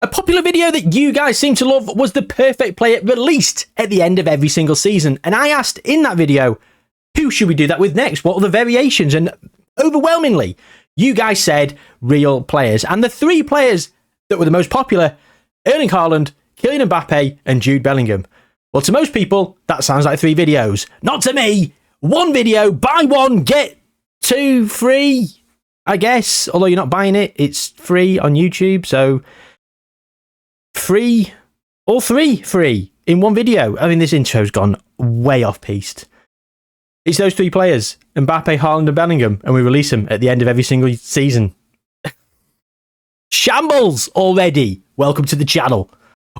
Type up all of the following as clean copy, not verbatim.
A popular video that you guys seem to love was the perfect player released at the end of every single season. And I asked in that video, who should we do that with next? What are the variations? And overwhelmingly, you guys said real players. And the 3 players that were the most popular, Erling Haaland, Kylian Mbappe, and Jude Bellingham. Well, to most people, that sounds like 3 videos. Not to me. 1 video, buy 1, get 2 free, I guess. Although you're not buying it, it's free on YouTube. So free, all 3 free in 1 video. I mean, this intro's gone way off piste. It's those 3 players, Mbappe, Haaland, and Bellingham, and we release them at the end of every single season. Shambles already. Welcome to the channel.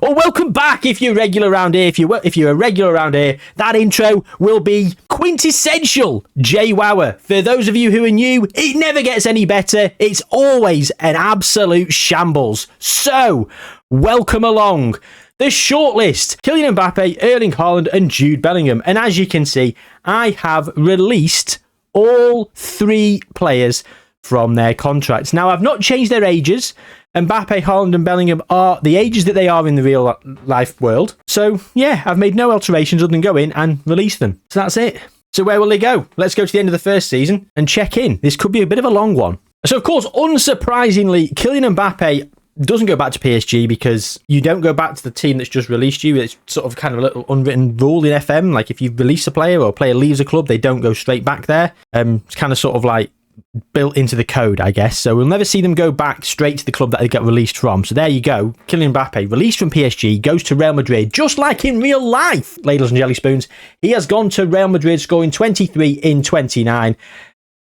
Or welcome back if you're regular around here. If you're a regular around here, that intro will be quintessential Jayhuahua. For those of you who are new, it never gets any better. It's always an absolute shambles. So, welcome along. The shortlist, Kylian Mbappe, Erling Haaland, and Jude Bellingham. And as you can see, I have released all 3 players from their contracts. Now, I've not changed their ages. Mbappe, Haaland, and Bellingham are the ages that they are in the real life world. So, yeah, I've made no alterations other than go in and release them. So that's it. So where will they go? Let's go to the end of the first season and check in. This could be a bit of a long one. So, of course, unsurprisingly, Kylian Mbappe doesn't go back to PSG because you don't go back to the team that's just released you. It's sort of kind of a little unwritten rule in FM. Like if you release a player or a player leaves a club, they don't go straight back there. It's kind of sort of like built into the code, I guess. So we'll never see them go back straight to the club that they get released from. So there you go. Kylian Mbappe, released from PSG, goes to Real Madrid, just like in real life. Ladles and jelly spoons. He has gone to Real Madrid, scoring 23 in 29.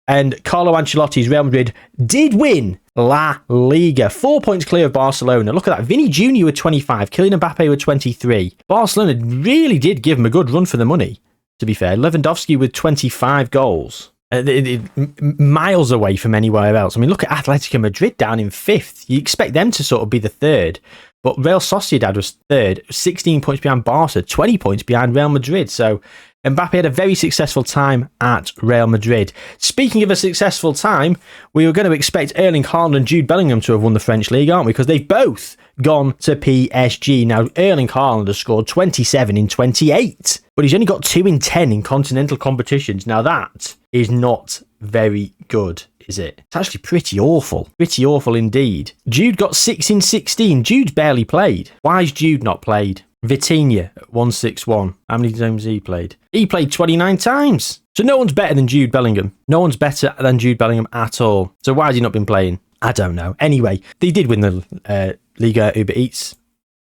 And Carlo Ancelotti's Real Madrid did win La Liga. 4 points clear of Barcelona. Look at that. Vinny Jr. with 25. Kylian Mbappe with 23. Barcelona really did give him a good run for the money, to be fair. Lewandowski with 25 goals. Miles away from anywhere else. I mean, look at Atletico Madrid down in 5th. You expect them to sort of be the 3rd. But Real Sociedad was 3rd, 16 points behind Barca, 20 points behind Real Madrid. So Mbappe had a very successful time at Real Madrid. Speaking of a successful time, we were going to expect Erling Haaland and Jude Bellingham to have won the French League, aren't we? Because they've both gone to PSG. Now, Erling Haaland has scored 27 in 28, but he's only got 2 in 10 in continental competitions. Now, that is not very good, is it? It's actually pretty awful. Pretty awful indeed. Jude got 6 in 16. Jude's barely played. Why is Jude not played? Vitinha at 161. How many times he played? He played 29 times. So no one's better than Jude Bellingham. No one's better than Jude Bellingham at all. So why has he not been playing? I don't know. Anyway, they did win the Liga Uber Eats,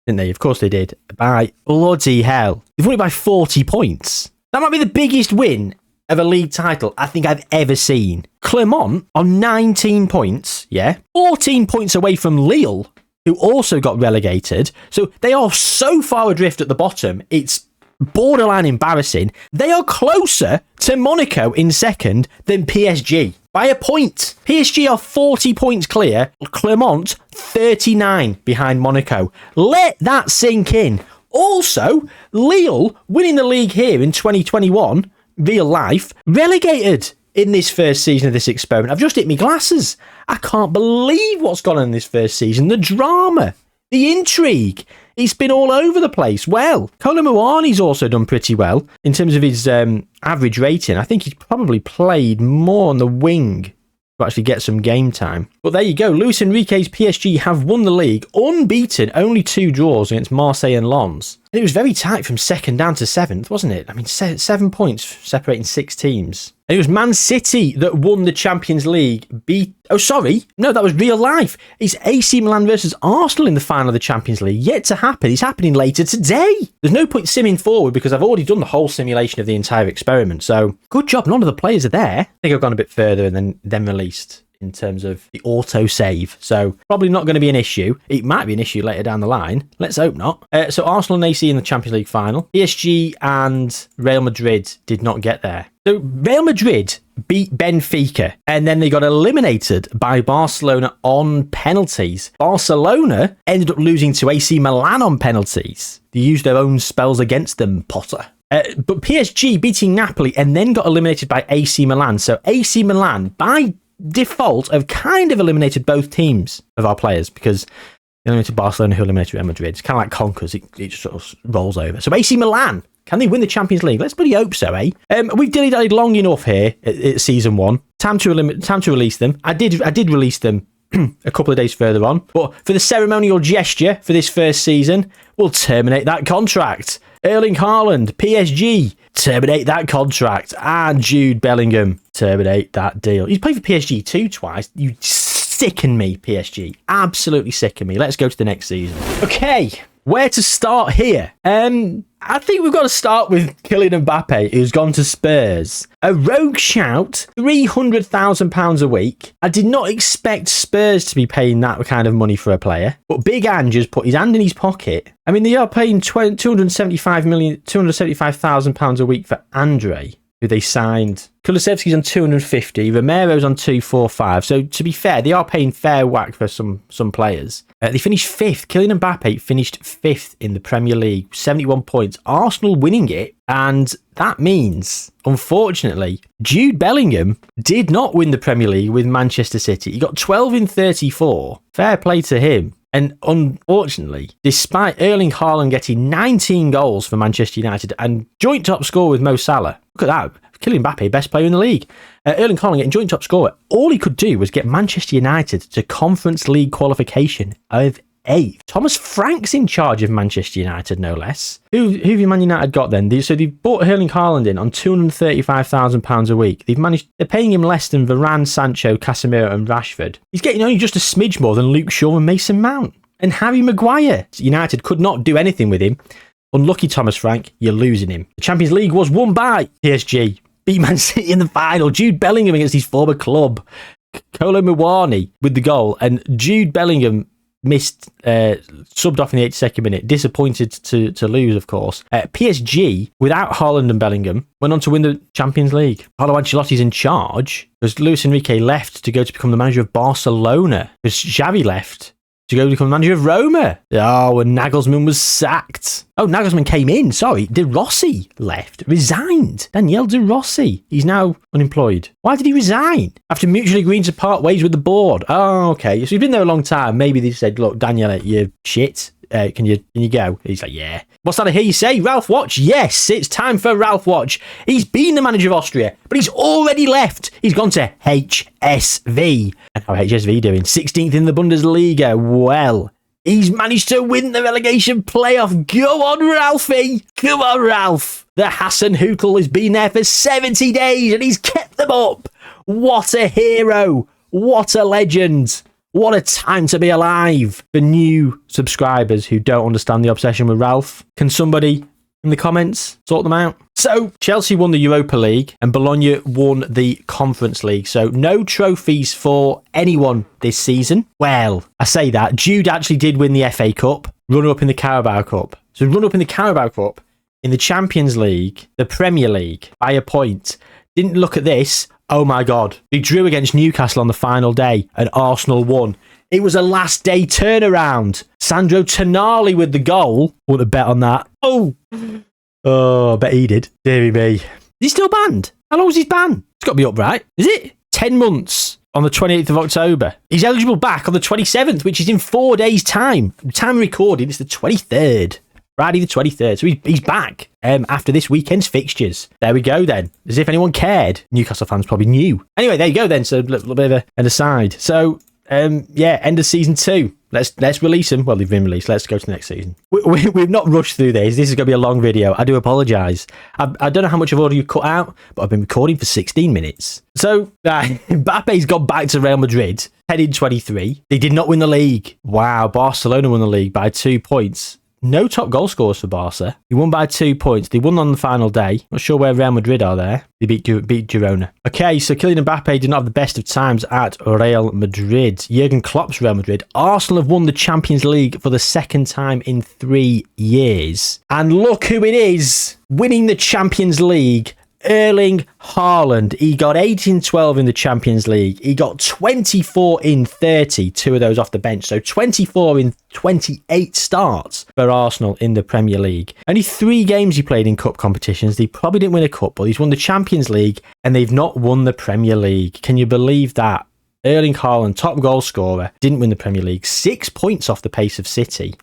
didn't they? Of course they did. By bloody hell. They've won it by 40 points. That might be the biggest win of a league title I think I've ever seen. Clermont on 19 points, 14 points away from Lille, who also got relegated. So they are so far adrift at the bottom, it's borderline embarrassing. They are closer to Monaco in 2nd than PSG by a point. PSG are 40 points clear, Clermont 39 behind Monaco. Let that sink in. Also, Lille winning the league here in 2021, real life, relegated in this first season of this experiment. I've just hit my glasses. I can't believe what's gone on in this first season. The drama, the intrigue. It's been all over the place. Well, Kolo Muani's also done pretty well in terms of his average rating. I think he's probably played more on the wing to actually get some game time. But there you go. Luis Enrique's PSG have won the league, unbeaten, only 2 draws against Marseille and Lens. And it was very tight from 2nd down to 7th, wasn't it? I mean, 7 points separating 6 teams. And it was Man City that won the Champions League. That was real life. It's AC Milan versus Arsenal in the final of the Champions League. Yet to happen. It's happening later today. There's no point simming forward because I've already done the whole simulation of the entire experiment. So, good job. None of the players are there. I think I've gone a bit further and then released in terms of the auto save. So probably not going to be an issue. It might be an issue later down the line. Let's hope not. So Arsenal and AC in the Champions League final. PSG and Real Madrid did not get there. So Real Madrid beat Benfica and then they got eliminated by Barcelona on penalties. Barcelona ended up losing to AC Milan on penalties. They used their own spells against them, Potter. But PSG beating Napoli and then got eliminated by AC Milan. So AC Milan, by default, have kind of eliminated both teams of our players because Eliminated Barcelona, who eliminated Real Madrid. It's kind of like Conkers. It just sort of rolls over. So AC Milan, can they win the Champions League? Let's bloody hope so, eh? We've dilly-dallied long enough here at season 1. Time to release them. I did release them a couple of days further on. But for the ceremonial gesture for this first season, we'll terminate that contract. Erling Haaland, PSG, terminate that contract. And Jude Bellingham, terminate that deal. He's played for PSG too twice. You sicken me, PSG. Absolutely sicken me. Let's go to the next season. Okay, where to start here? I think we've got to start with Kylian Mbappe, who's gone to Spurs. A rogue shout, £300,000 a week. I did not expect Spurs to be paying that kind of money for a player, but Big Ange has put his hand in his pocket. I mean, they are paying £275,000 a week for Andre, who they signed. Kulusevski's on 250, Romero's on 245. So to be fair, they are paying fair whack for some players. They finished 5th. Kylian Mbappe finished 5th in the Premier League, 71 points. Arsenal winning it, and that means, unfortunately, Jude Bellingham did not win the Premier League with Manchester City. He got 12 in 34. Fair play to him. And unfortunately, despite Erling Haaland getting 19 goals for Manchester United and joint top score with Mo Salah, look at that, Kylian Mbappe, best player in the league. Erling Haaland getting joint top scorer. All he could do was get Manchester United to Conference League qualification of 8th. Thomas Frank's in charge of Manchester United, no less. Who have Man United got then? So they've bought Erling Haaland in on £235,000 a week. They're paying him less than Varane, Sancho, Casemiro and Rashford. He's getting only just a smidge more than Luke Shaw and Mason Mount. And Harry Maguire. United could not do anything with him. Unlucky Thomas Frank, you're losing him. The Champions League was won by PSG. Beat Man City in the final. Jude Bellingham against his former club. Kolo Muani with the goal. And Jude Bellingham missed, subbed off in the 82nd minute. Disappointed to lose, of course. PSG, without Haaland and Bellingham, went on to win the Champions League. Carlo Ancelotti's in charge because Luis Enrique left to go to become the manager of Barcelona. Because Xavi left to go become the manager of Roma. Oh, and Nagelsmann was sacked. Oh, Nagelsmann came in. Sorry, De Rossi left. Resigned. Daniele De Rossi. He's now unemployed. Why did he resign? After mutually agreeing to part ways with the board. Oh, okay. So he's been there a long time. Maybe they said, look, Daniele, you're shit. Can you go? He's like, yeah. What's that I hear you say? Ralph Watch? Yes, it's time for Ralph Watch. He's been the manager of Austria, but he's already left. He's gone to HSV. And how HSV doing? 16th in the Bundesliga. Well, he's managed to win the relegation playoff. Go on, Ralphie. Come on, Ralph. The Hassan Hootel has been there for 70 days and he's kept them up. What a hero. What a legend. What a time to be alive for new subscribers who don't understand the obsession with Ralph. Can somebody in the comments sort them out? So, Chelsea won the Europa League and Bologna won the Conference League. So, no trophies for anyone this season. Well, I say that. Jude actually did win the FA Cup, runner-up in the Carabao Cup. So, runner-up in the Carabao Cup, in the Champions League, the Premier League, by a point. Didn't look at this. Oh my God. They drew against Newcastle on the final day and Arsenal won. It was a last day turnaround. Sandro Tonali with the goal. Wouldn't have bet on that. Oh, I bet he did. Deary me. Is he still banned? How long was his ban? It's got to be up, right? Is it? 10 months on the 28th of October. He's eligible back on the 27th, which is in 4 days' time. The time recorded, it's the 23rd. Friday the 23rd. So he's back after this weekend's fixtures. There we go then. As if anyone cared. Newcastle fans probably knew. Anyway, there you go then. So a little bit of an aside. So, end of season 2. Let's release them. Well, they've been released. Let's go to the next season. We've not rushed through this. This is going to be a long video. I do apologise. I don't know how much of audio you cut out, but I've been recording for 16 minutes. So, Mbappe's gone back to Real Madrid, heading 23. They did not win the league. Wow, Barcelona won the league by 2 points. No top goal scorers for Barca. He won by 2 points. They won on the final day. Not sure where Real Madrid are there. They beat Girona. Okay, so Kylian Mbappe did not have the best of times at Real Madrid. Jurgen Klopp's Real Madrid. Arsenal have won the Champions League for the second time in 3 years. And look who it is winning the Champions League. Erling Haaland. He got 8 in 12 in the Champions League. He got 24 in 30, 2 of those off the bench. So 24 in 28 starts for Arsenal in the Premier League. Only 3 games he played in cup competitions. He probably didn't win a cup, but he's won the Champions League and they've not won the Premier League. Can you believe that? Erling Haaland, top goal scorer, didn't win the Premier League. 6 points off the pace of City,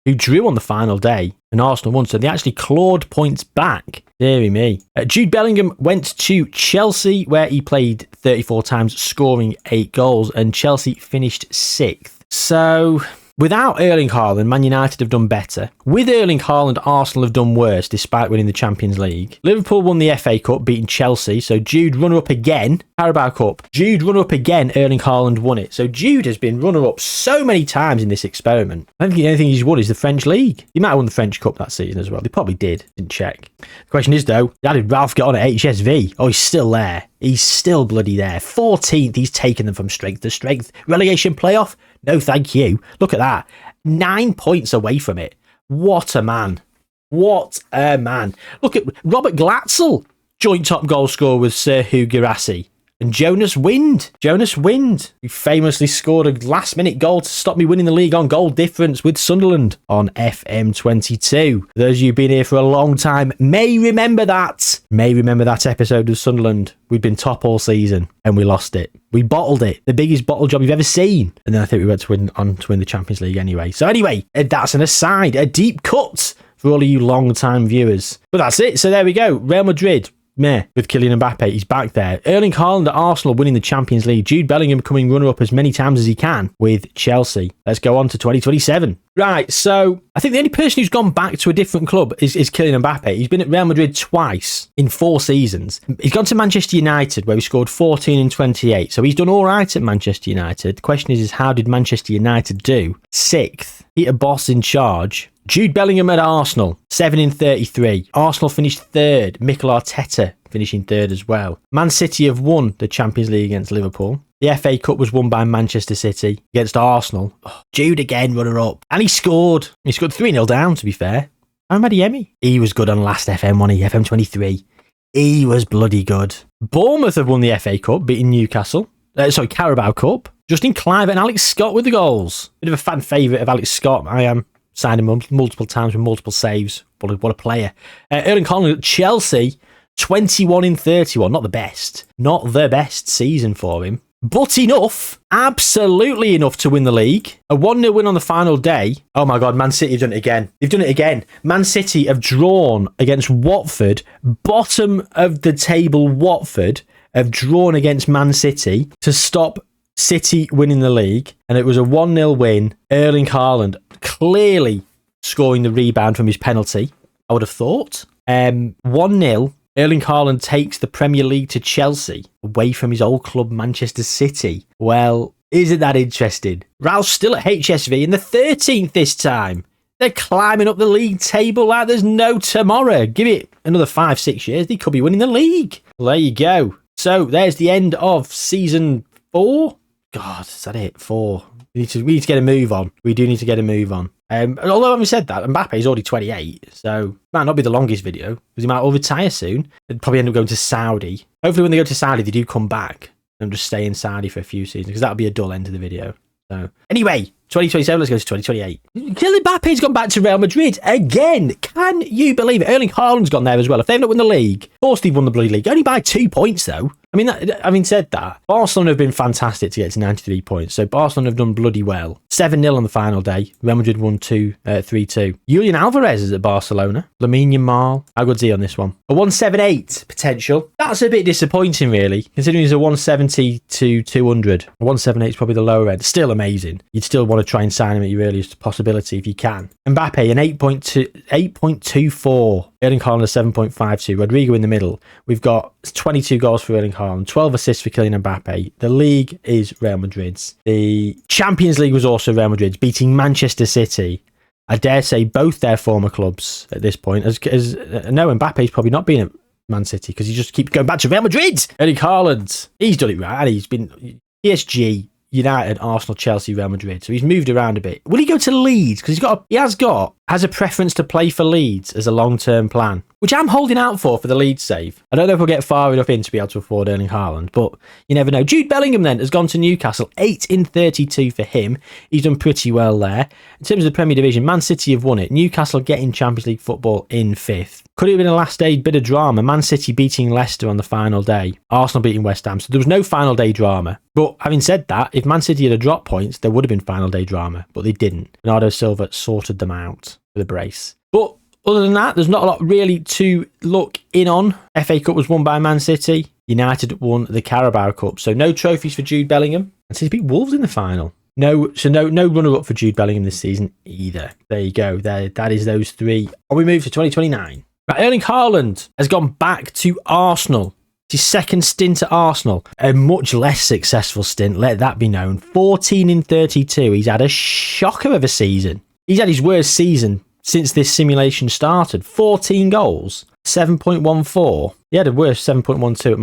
who drew on the final day, and Arsenal won, so they actually clawed points back. Deary me. Jude Bellingham went to Chelsea, where he played 34 times, scoring 8 goals, and Chelsea finished 6th. So, without Erling Haaland, Man United have done better. With Erling Haaland, Arsenal have done worse, despite winning the Champions League. Liverpool won the FA Cup, beating Chelsea, so Jude runner-up again. Carabao Cup, Jude runner-up again, Erling Haaland won it. So Jude has been runner-up so many times in this experiment. I don't think the only thing he's won is the French League. He might have won the French Cup that season as well. They probably did. Didn't check. The question is, though, how did Ralph get on at HSV? Oh, he's still there. He's still bloody there. 14th, he's taken them from strength to strength. Relegation playoff? No, thank you. Look at that. 9 points away from it. What a man. What a man. Look at Robert Glatzel, joint top goal scorer with Serhu Girassi. And Jonas Wind, who famously scored a last-minute goal to stop me winning the league on goal difference with Sunderland on FM24. Those of you who've been here for a long time may remember that. Episode of Sunderland. We'd been top all season and we lost it. We bottled it. The biggest bottle job you've ever seen. And then I think we went to win the Champions League anyway. So anyway, that's an aside. A deep cut for all of you long-time viewers. But that's it. So there we go. Real Madrid. Meh, with Kylian Mbappe, he's back there. Erling Haaland at Arsenal winning the Champions League. Jude Bellingham coming runner-up as many times as he can with Chelsea. Let's go on to 2027. Right, so I think the only person who's gone back to a different club is Kylian Mbappe. He's been at Real Madrid twice in 4 seasons. He's gone to Manchester United, where he scored 14 and 28. So he's done all right at Manchester United. The question is how did Manchester United do? 6th. Peter Bosz in charge. Jude Bellingham at Arsenal, 7 in 33. Arsenal finished 3rd. Mikel Arteta finishing 3rd as well. Man City have won the Champions League against Liverpool. The FA Cup was won by Manchester City against Arsenal. Oh, Jude again, runner-up. And he scored. He scored 3-0 down, to be fair. Ahmed Yemi. He was good on last FM, wasn't he? FM23. He was bloody good. Bournemouth have won the FA Cup, beating Newcastle. Carabao Cup. Justin Clive and Alex Scott with the goals. Bit of a fan favourite of Alex Scott. I am. Signed him multiple times with multiple saves. What a player. Erling Haaland at Chelsea, 21 in 31. Not the best season for him. But enough, absolutely enough to win the league. A 1-0 win on the final day. Oh my God, Man City have done it again. Man City have drawn against Watford. Bottom of the table Watford have drawn against Man City to stop City winning the league, and it was a 1-0 win. Erling Haaland clearly scoring the rebound from his penalty, I would have thought. 1-0. Erling Haaland takes the Premier League to Chelsea, away from his old club Manchester City. Well, isn't that interesting? Ralph's still at HSV in the 13th this time. They're climbing up the league table like there's no tomorrow. Give it another 5-6 years, they could be winning the league. Well, there you go. So there's the end of season 4. God, is that it? 4. We need to get a move on. We do need to get a move on. Although having said that, Mbappe is already 28, so might not be the longest video, because he might all retire soon. They'd probably end up going to Saudi. Hopefully when they go to Saudi, they do come back and just stay in Saudi for a few seasons, because that'll be a dull end to the video. So anyway, 2027, let's go to 2028. Kylian Mbappe's gone back to Real Madrid again. Can you believe it? Erling Haaland's gone there as well. If they've not won the league, of course they've won the bloody league. Only by 2 points though. I mean, having said that, Barcelona have been fantastic to get to 93 points. So Barcelona have done bloody well. 7-0 on the final day. Real Madrid won 3-2. Julian Alvarez is at Barcelona. Lamine Yamal. How good's he on this one? A 178 potential. That's a bit disappointing, really, considering he's a 170 to 200. A 178 is probably the lower end. Still amazing. You'd still want to try and sign him at your earliest possibility if you can. Mbappe, an 8.24. Erling Haaland, a 7.52. Rodrigo in the middle. We've got 22 goals for Erling Haaland, 12 assists for Kylian Mbappe. The league is Real Madrid's. The Champions League was also Real Madrid's, beating Manchester City. I dare say both their former clubs at this point. No, Mbappe's probably not been at Man City because he just keeps going back to Real Madrid. Erling Haaland, he's done it right. He's been PSG, United, Arsenal, Chelsea, Real Madrid. So he's moved around a bit. Will he go to Leeds? Because he has a preference to play for Leeds as a long-term plan. which I'm holding out for the Leeds save. I don't know if we'll get far enough in to be able to afford Erling Haaland, but you never know. Jude Bellingham then has gone to Newcastle, 8 in 32 for him. He's done pretty well there. In terms of the Premier Division, Man City have won it. Newcastle getting Champions League football in 5th. Could it have been a last day bit of drama? Man City beating Leicester on the final day. Arsenal beating West Ham. So there was no final day drama. But having said that, if Man City had dropped points, there would have been final day drama. But they didn't. Bernardo Silva sorted them out with a brace. But other than that, there's not a lot really to look in on. FA Cup was won by Man City. United won the Carabao Cup. So no trophies for Jude Bellingham. And City beat Wolves in the final. No runner-up for Jude Bellingham this season either. There you go. That is those three. And we move to 2029. Right, Erling Haaland has gone back to Arsenal. It's his second stint at Arsenal. A much less successful stint, let that be known. 14 in 32. He's had a shocker of a season. He's had his worst season since this simulation started. 14 goals, 7.14. He had a worse 7.12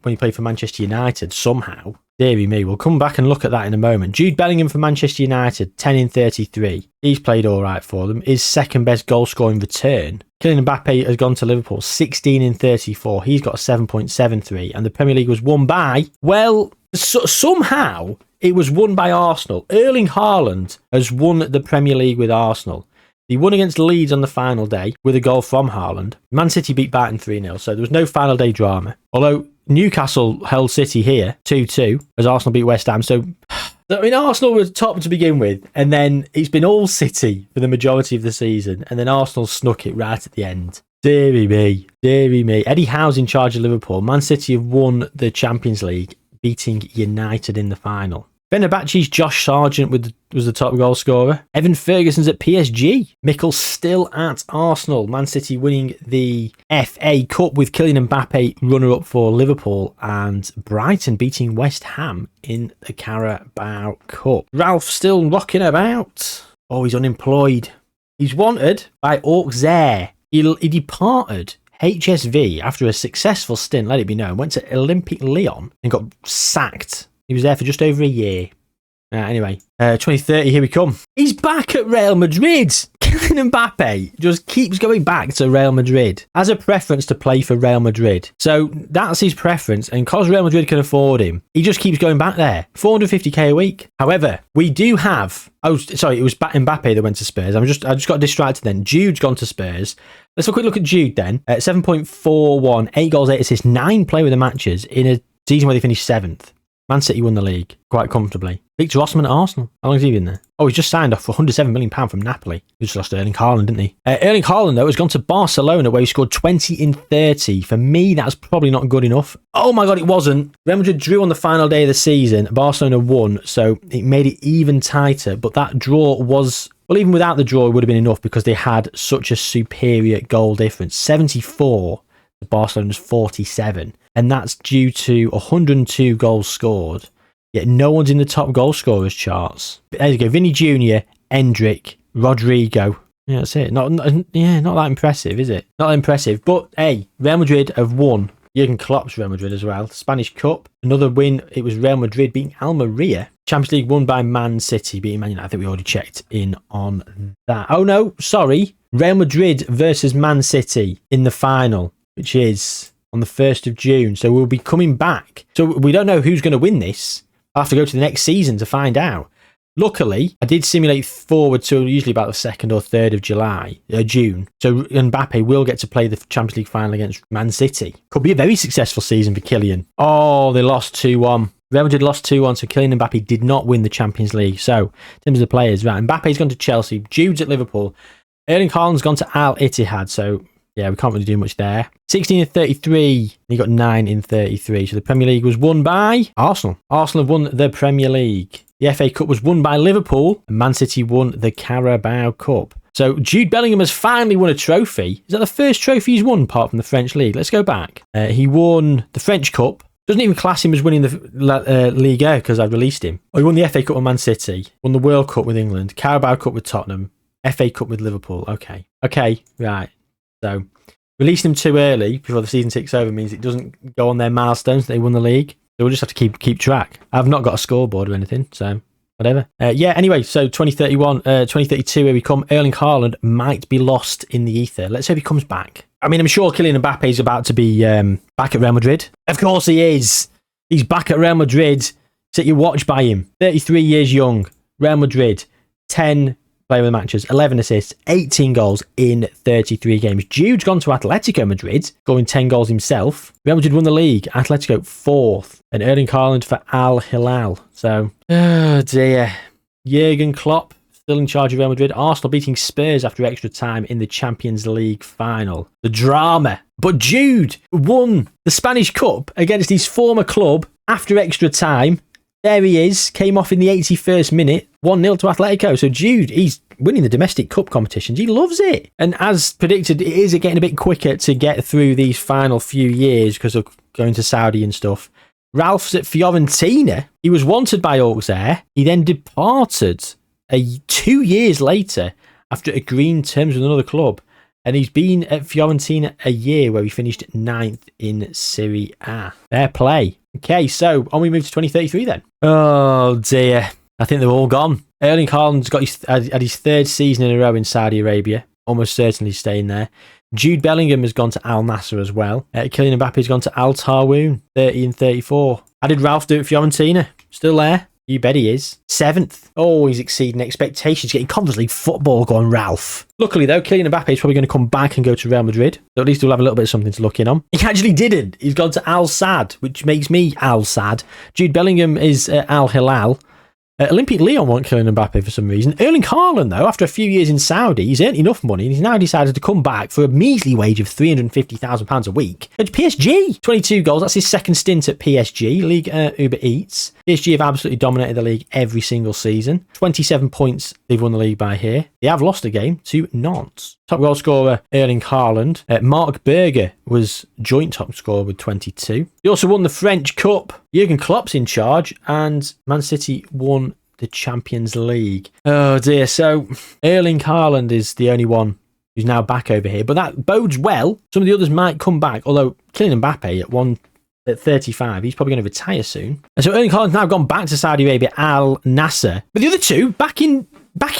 when he played for Manchester United somehow. Deary me, we'll come back and look at that in a moment. Jude Bellingham for Manchester United, 10 in 33. He's played all right for them. His second best goal scoring return. Kylian Mbappe has gone to Liverpool, 16 in 34. He's got a 7.73. And the Premier League was won by, well, somehow it was won by Arsenal. Erling Haaland has won the Premier League with Arsenal. He won against Leeds on the final day with a goal from Haaland. Man City beat Brighton 3-0, so there was no final day drama. Although Newcastle held City here 2-2 as Arsenal beat West Ham. So, I mean, Arsenal were top to begin with, and then it's been all City for the majority of the season, and then Arsenal snuck it right at the end. Deary me, deary me. Eddie Howe's in charge of Liverpool. Man City have won the Champions League, beating United in the final. Fenerbahce's Josh Sargent was the top goal scorer. Evan Ferguson's at PSG. Mikel's still at Arsenal. Man City winning the FA Cup with Kylian Mbappe runner-up for Liverpool, and Brighton beating West Ham in the Carabao Cup. Ralph still rocking about. Oh, he's unemployed. He's wanted by Auxerre. He departed HSV after a successful stint, let it be known, went to Olympique Lyon and got sacked. He was there for just over a year. Anyway, 2030, here we come. He's back at Real Madrid. Kylian Mbappe just keeps going back to Real Madrid. Has a preference to play for Real Madrid. So that's his preference. And because Real Madrid can afford him, he just keeps going back there. 450k a week. However, we do have... Oh, sorry, it was Mbappe that went to Spurs. I just got distracted then. Jude's gone to Spurs. Let's have a quick look at Jude then. 7.41, 8 goals, 8 assists, 9 player of the matches in a season where they finished 7th. Man City won the league quite comfortably. Victor Osimhen at Arsenal. How long has he been there? Oh, he's just signed off for £107 million from Napoli. He just lost Erling Haaland, didn't he? Erling Haaland, though, has gone to Barcelona where he scored 20 in 30. For me, that's probably not good enough. Oh my God, it wasn't. Real Madrid drew on the final day of the season. Barcelona won, so it made it even tighter. But that draw was... Well, even without the draw, it would have been enough because they had such a superior goal difference. 74 to Barcelona's 47. And that's due to 102 goals scored. Yet no one's in the top goal scorers charts. There you go. Vinny Jr., Endrick, Rodrigo. Yeah, that's it. Not that impressive, is it? Not that impressive. But hey, Real Madrid have won. Jurgen Klopp's Real Madrid as well. Spanish Cup. Another win. It was Real Madrid beating Almeria. Champions League won by Man City beating Man United. I think we already checked in on that. Oh no, sorry. Real Madrid versus Man City in the final, which is on the 1st of June. So we'll be coming back. So we don't know who's going to win this. I'll have to go to the next season to find out. Luckily, I did simulate forward to usually about the 2nd or 3rd of June. So Mbappe will get to play the Champions League final against Man City. Could be a very successful season for Kylian. Oh, they lost 2-1. Real Madrid lost 2-1, so Kylian Mbappe did not win the Champions League. So, in terms of the players, right, Mbappe's gone to Chelsea. Jude's at Liverpool. Erling Haaland's gone to Al Ittihad, so... yeah, we can't really do much there. 16 in 33. He got 9 in 33. So the Premier League was won by Arsenal. Arsenal have won the Premier League. The FA Cup was won by Liverpool. And Man City won the Carabao Cup. So Jude Bellingham has finally won a trophy. Is that the first trophy he's won apart from the French League? Let's go back. He won the French Cup. Doesn't even class him as winning the Liga because I released him. Oh, he won the FA Cup with Man City. Won the World Cup with England. Carabao Cup with Tottenham. FA Cup with Liverpool. Okay, right. So, releasing them too early before the season ticks over means it doesn't go on their milestones that they won the league. So we'll just have to keep track. I've not got a scoreboard or anything, so whatever. Anyway, so 2032, here we come. Erling Haaland might be lost in the ether. Let's hope he comes back. I mean, I'm sure Kylian Mbappe is about to be back at Real Madrid. Of course he is. He's back at Real Madrid. Set your watch by him. 33 years young. Real Madrid. 10 player of the matches, 11 assists, 18 goals in 33 games. Jude's gone to Atletico Madrid, scoring 10 goals himself. Real Madrid won the league. Atletico 4th. And Erling Haaland for Al Hilal. So, oh dear. Jurgen Klopp still in charge of Real Madrid. Arsenal beating Spurs after extra time in the Champions League final. The drama. But Jude won the Spanish Cup against his former club after extra time. There he is, came off in the 81st minute, 1-0 to Atletico. So Jude, he's winning the domestic cup competitions. He loves it. And as predicted, it is getting a bit quicker to get through these final few years because of going to Saudi and stuff. Ralph's at Fiorentina. He was wanted by Auxerre. He then departed 2 years later after agreeing terms with another club. And he's been at Fiorentina a year where he finished 9th in Serie A. Fair play. Okay, so on we move to 2033 then. Oh dear. I think they're all gone. Erling Haaland's got his third season in a row in Saudi Arabia. Almost certainly staying there. Jude Bellingham has gone to Al Nassr as well. Kylian Mbappe has gone to Al Tarwoon, 30 and 34. How did Ralph do at Fiorentina? Still there? You bet he is. 7th. Oh, he's exceeding expectations. Getting Conference League football going, Ralph. Luckily, though, Kylian Mbappe is probably going to come back and go to Real Madrid. So at least we'll have a little bit of something to look in on. He actually didn't. He's gone to Al Sadd, which makes me Al Sadd. Jude Bellingham is Al Hilal. Olympique Lyon want Kylian Mbappe for some reason. Erling Haaland, though, after a few years in Saudi, he's earned enough money and he's now decided to come back for a measly wage of £350,000 a week. At PSG, 22 goals. That's his second stint at PSG. League Uber Eats. PSG have absolutely dominated the league every single season. 27 points they've won the league by here. They have lost a game to Nantes. Top goal scorer, Erling Haaland. Mark Berger was joint top scorer with 22. He also won the French Cup. Jurgen Klopp's in charge, and Man City won the Champions League. Oh dear, so Erling Haaland is the only one who's now back over here, but that bodes well. Some of the others might come back, although Kylian Mbappe at 35, he's probably going to retire soon. And so Erling Haaland's now gone back to Saudi Arabia, Al Nassr. But the other two, back in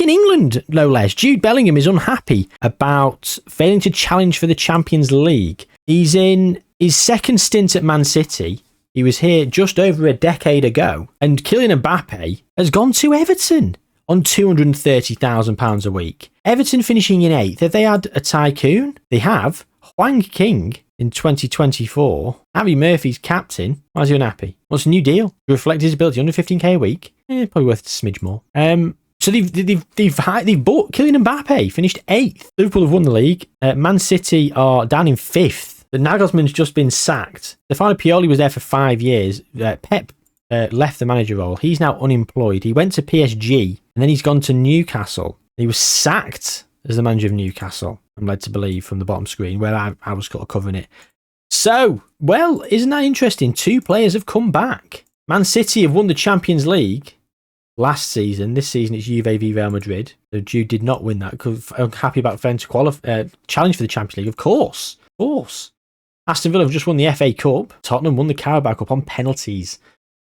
England, no less. Jude Bellingham is unhappy about failing to challenge for the Champions League. He's in his second stint at Man City. He was here just over a decade ago. And Kylian Mbappe has gone to Everton on £230,000 a week. Everton finishing in 8th. Have they had a tycoon? They have. Hwang King in 2024. Harry Murphy's captain. Why is he unhappy? What's a new deal? To reflect his ability, under 15k a week? Probably worth a smidge more. So they've bought Kylian Mbappe, finished 8th. Liverpool have won the league. Man City are down in 5th. The Nagelsmann's just been sacked. Stefano Pioli was there for 5 years. Pep left the manager role. He's now unemployed. He went to PSG and then he's gone to Newcastle. He was sacked as the manager of Newcastle, I'm led to believe, from the bottom screen where I was sort of covering it. So, well, isn't that interesting? 2 players have come back. Man City have won the Champions League last season. This season it's Juve v Real Madrid. So Jude did not win that. I'm happy about failing to challenge for the Champions League. Of course. Aston Villa have just won the FA Cup. Tottenham won the Carabao Cup on penalties.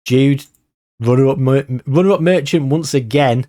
Jude, runner-up merchant once again.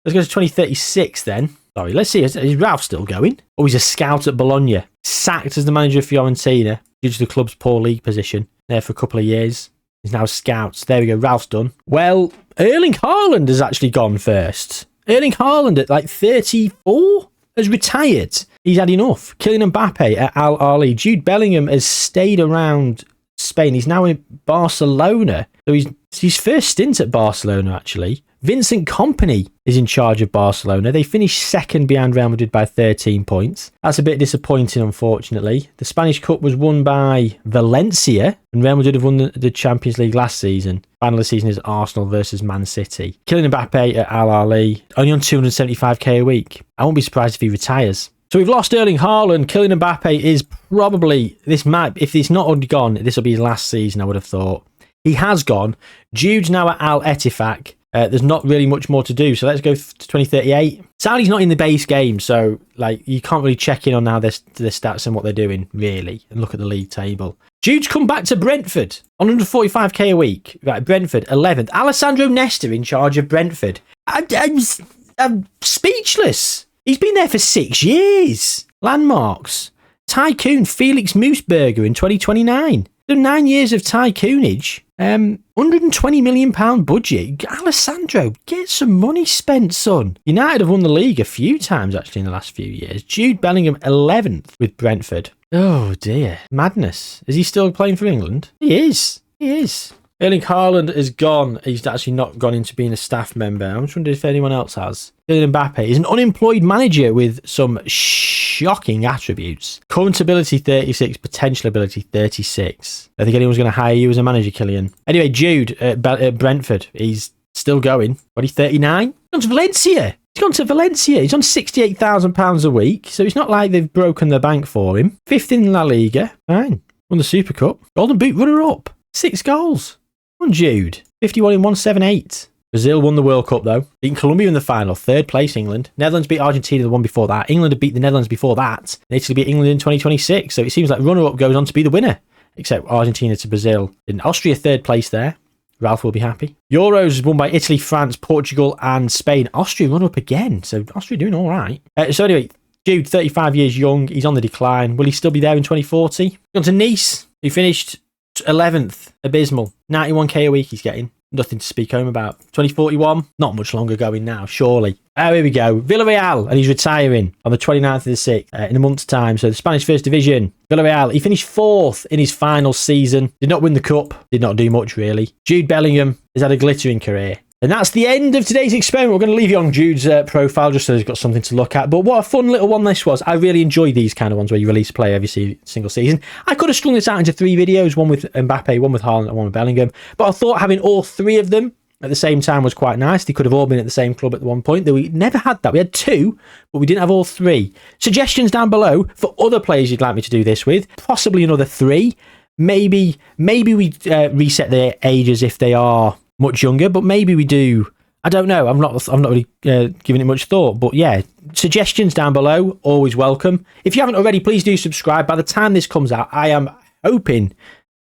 Let's go to 2036 then. Sorry, let's see. Is Ralph still going? Oh, he's a scout at Bologna. Sacked as the manager of Fiorentina due to the club's poor league position. There for a couple of years. He's now scouts. There we go. Ralph's done. Well, Erling Haaland has actually gone first. Erling Haaland at like 34 has retired. He's had enough. Kylian Mbappe at Al Ahly. Jude Bellingham has stayed around Spain. He's now in Barcelona. So he's his first stint at Barcelona, actually. Vincent Kompany is in charge of Barcelona. They finished second behind Real Madrid by 13 points. That's a bit disappointing, unfortunately. The Spanish Cup was won by Valencia, and Real Madrid have won the Champions League last season. Final of the season is Arsenal versus Man City. Kylian Mbappe at Al Ahly, only on 275k a week. I won't be surprised if he retires. So we've lost Erling Haaland. Kylian Mbappe is probably, if it's not already gone, this will be his last season, I would have thought. He has gone. Jude's now at Al Ettifaq. There's not really much more to do, so let's go to 2038. Saudi's not in the base game, so you can't really check in on how their stats and what they're doing, really, and look at the league table. Jude's come back to Brentford on 145k a week. Right, Brentford, 11th. Alessandro Nesta in charge of Brentford. I'm speechless. He's been there for 6 years. Landmarks. Tycoon Felix Moosberger in 2029. So 9 years of tycoonage. £120 million budget. Alessandro, get some money spent, son. United have won the league a few times, actually, in the last few years. Jude Bellingham, 11th with Brentford. Oh, dear. Madness. Is he still playing for England? He is. He is. Erling Haaland is gone. He's actually not gone into being a staff member. I'm just wondering if anyone else has. Kylian Mbappe is an unemployed manager with some shocking attributes. Current ability 36, potential ability 36. I think anyone's going to hire you as a manager, Kylian. Anyway, Jude at Brentford. He's still going. What, he's 39? He's gone to Valencia. He's gone to Valencia. He's on £68,000 a week. So it's not like they've broken the bank for him. 5th in La Liga. Fine. Won the Super Cup. Golden Boot runner-up. 6 goals. On Jude, 51 in 178. Brazil won the World Cup though, beating Colombia in the final, 3rd place England. Netherlands beat Argentina the one before that. England had beat the Netherlands before that. And Italy beat England in 2026. So it seems like runner-up goes on to be the winner, except Argentina to Brazil. In Austria, 3rd place there. Ralph will be happy. Euros won by Italy, France, Portugal, and Spain. Austria run up again, so Austria doing all right. So anyway, Jude, 35 years young, he's on the decline. Will he still be there in 2040? Gone to Nice. He finished 11th, abysmal. 91k a week he's getting. Nothing to speak home about. 2041, not much longer going now, surely. Oh, here we go. Villarreal, and he's retiring on the 29th of the 6th in a month's time. So the Spanish First Division. Villarreal, he finished 4th in his final season. Did not win the cup. Did not do much, really. Jude Bellingham has had a glittering career. And that's the end of today's experiment. We're going to leave you on Jude's profile just so he's got something to look at. But what a fun little one this was. I really enjoy these kind of ones where you release a player every single season. I could have strung this out into 3 videos, one with Mbappe, one with Haaland, and one with Bellingham. But I thought having all 3 of them at the same time was quite nice. They could have all been at the same club at one point. We never had that. We had 2, but we didn't have all 3. Suggestions down below for other players you'd like me to do this with. Possibly another 3. Maybe we reset their ages if they are much younger, but maybe we do. I don't know. I'm not really giving it much thought, but yeah, suggestions down below, always welcome. If you haven't already, please do subscribe. By the time this comes out, I am hoping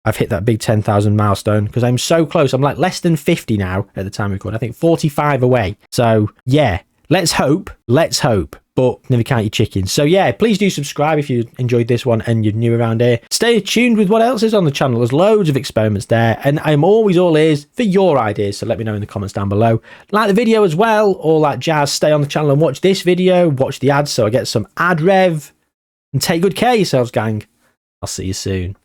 I've hit that big 10,000 milestone because I'm so close. I'm like less than 50 now at the time we record. I think 45 away. So yeah, let's hope. But never count your chickens. So yeah, please do subscribe if you enjoyed this one and you're new around here. Stay tuned with what else is on the channel. There's loads of experiments there, and I'm always all ears for your ideas. So let me know in the comments down below. Like the video as well, all that jazz. Stay on the channel and watch this video. Watch the ads so I get some ad rev. And take good care of yourselves, gang. I'll see you soon.